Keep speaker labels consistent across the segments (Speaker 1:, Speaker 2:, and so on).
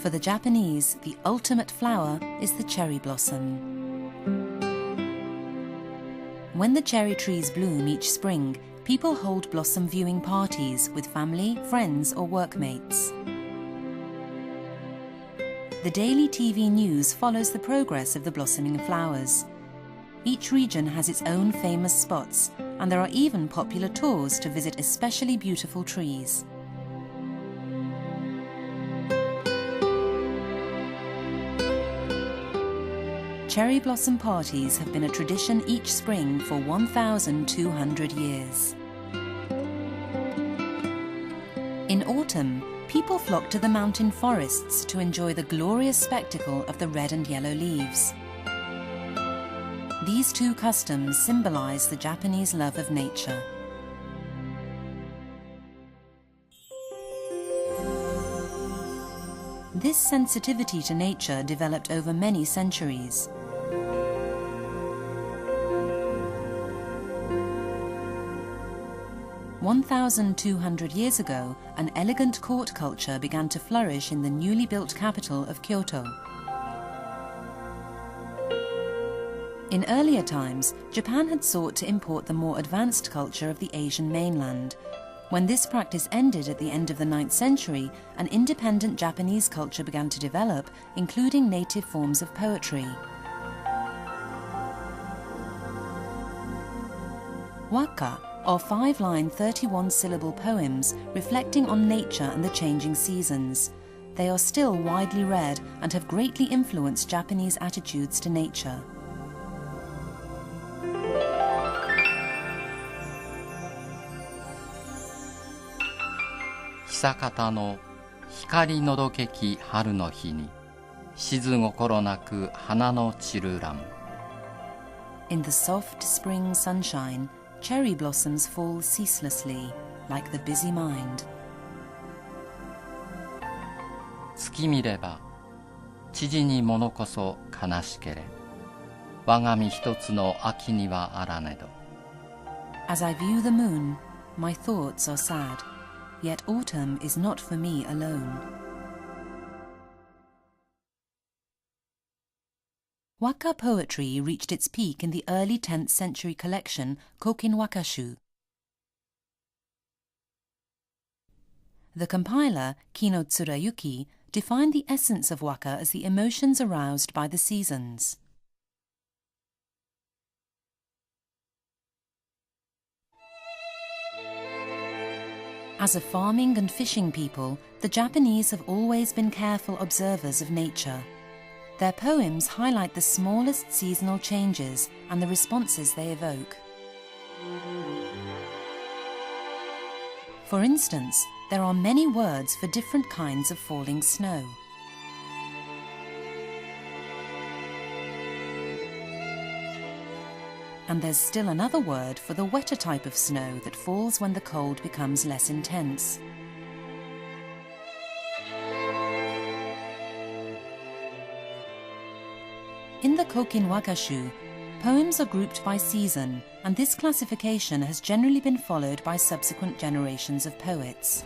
Speaker 1: For the Japanese, the ultimate flower is the cherry blossom. When the cherry trees bloom each spring, people hold blossom viewing parties with family, friends, or workmates. The daily TV news follows the progress of the blossoming flowers. Each region has its own famous spots, and there are even popular tours to visit especially beautiful trees. Cherry blossom parties have been a tradition each spring for 1,200 years. In autumn, people flock to the mountain forests to enjoy the glorious spectacle of the red and yellow leaves. These two customs symbolize the Japanese love of nature. This sensitivity to nature developed over many centuries. "1,200 years ago, an elegant court culture began to flourish in the newly built capital of Kyoto. In earlier times, Japan had sought to import the more advanced culture of the Asian mainland. When this practice ended at the end of the 9th century, an independent Japanese culture began to develop, including native forms of poetry. Waka, or 5-line 31-syllable poems reflecting on nature and the changing seasons. They are still widely read and have greatly influenced Japanese attitudes to nature.
Speaker 2: 久方の光のどけき春の日に静心なく花の散るらん
Speaker 1: In the soft spring sunshine, cherry blossoms fall ceaselessly, like the busy mind.
Speaker 2: 月見れば知事に物こそ悲しけれ我が身一つの秋にはあらねど
Speaker 1: As I view the moon, my thoughts are sad, yet autumn is not for me alone. Waka poetry reached its peak in the early 10th century collection Kokin Wakashu. The compiler, Kino Tsurayuki, defined the essence of waka as the emotions aroused by the seasons. As a farming and fishing people, the Japanese have always been careful observers of nature. Their poems highlight the smallest seasonal changes and the responses they evoke. For instance, there are many words for different kinds of falling snow. And there's still another word for the wetter type of snow that falls when the cold becomes less intense. In the Kokin Wakashu, poems are grouped by season, and this classification has generally been followed by subsequent generations of poets.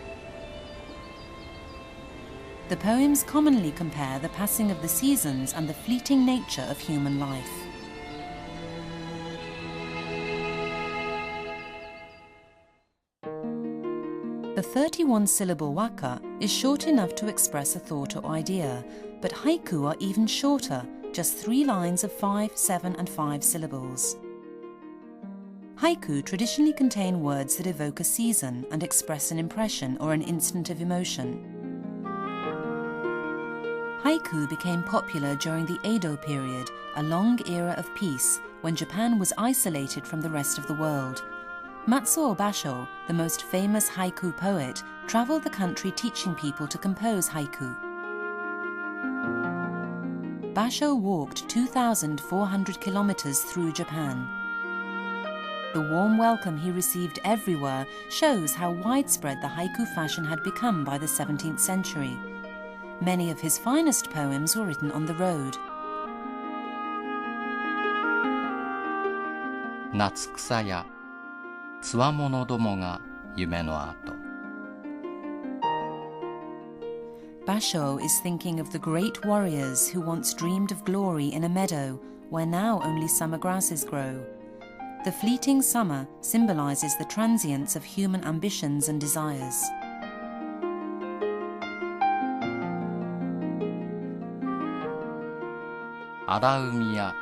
Speaker 1: The poems commonly compare the passing of the seasons and the fleeting nature of human life. The 31-syllable waka is short enough to express a thought or idea, but haiku are even shorter, just 3 lines of 5, 7 and 5 syllables. Haiku traditionally contain words that evoke a season and express an impression or an instant of emotion. Haiku became popular during the Edo period, a long era of peace, when Japan was isolated from the rest of the world. Matsuo Basho, the most famous haiku poet, traveled the country teaching people to compose haiku. Basho walked 2,400 kilometers through Japan. The warm welcome he received everywhere shows how widespread the haiku fashion had become by the 17th century. Many of his finest poems were written on the road.
Speaker 2: 夏草やつわものどもが夢の跡
Speaker 1: Basho is thinking of the great warriors who once dreamed of glory in a meadow where now only summer grasses grow. The fleeting summer symbolizes the transience of human ambitions and desires.
Speaker 2: 荒海や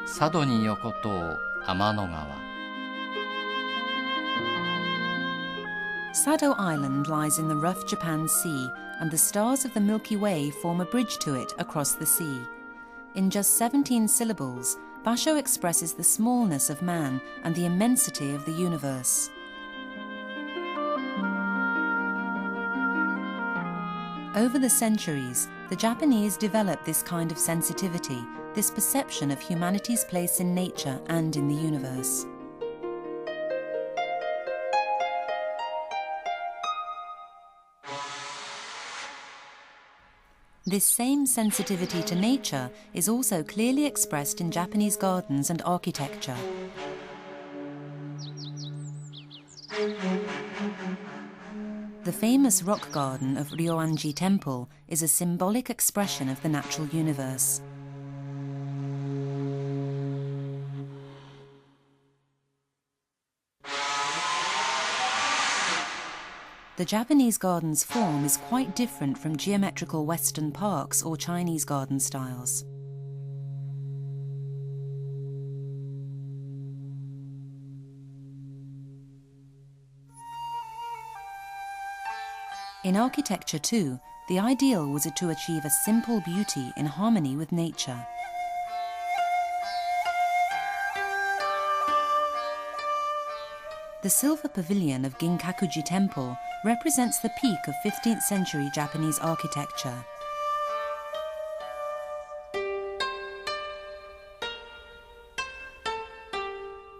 Speaker 2: 佐渡に横とう天の川。
Speaker 1: Sado Island lies in the rough Japan Sea, and the stars of the Milky Way form a bridge to it across the sea. In just 17 syllables, Basho expresses the smallness of man and the immensity of the universe. Over the centuries, the Japanese developed this kind of sensitivity, this perception of humanity's place in nature and in the universe. This same sensitivity to nature is also clearly expressed in Japanese gardens and architecture. The famous rock garden of Ryoanji Temple is a symbolic expression of the natural universe. The Japanese garden's form is quite different from geometrical Western parks or Chinese garden styles. In architecture too, the ideal was to achieve a simple beauty in harmony with nature. The silver pavilion of Ginkakuji Temple represents the peak of 15th century Japanese architecture.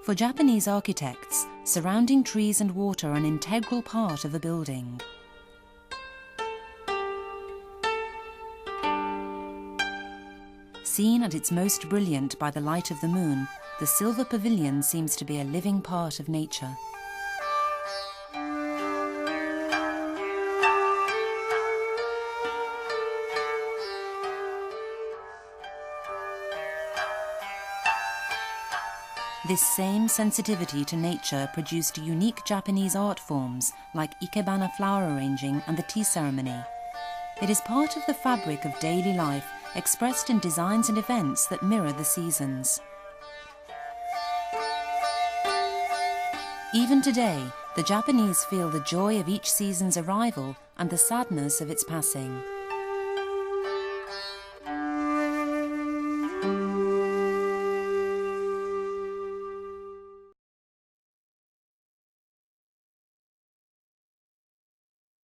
Speaker 1: For Japanese architects, surrounding trees and water are an integral part of a building. Seen at its most brilliant by the light of the moon, the silver pavilion seems to be a living part of nature. This same sensitivity to nature produced unique Japanese art forms like ikebana flower arranging and the tea ceremony. It is part of the fabric of daily life, expressed in designs and events that mirror the seasons. Even today, the Japanese feel the joy of each season's arrival and the sadness of its passing.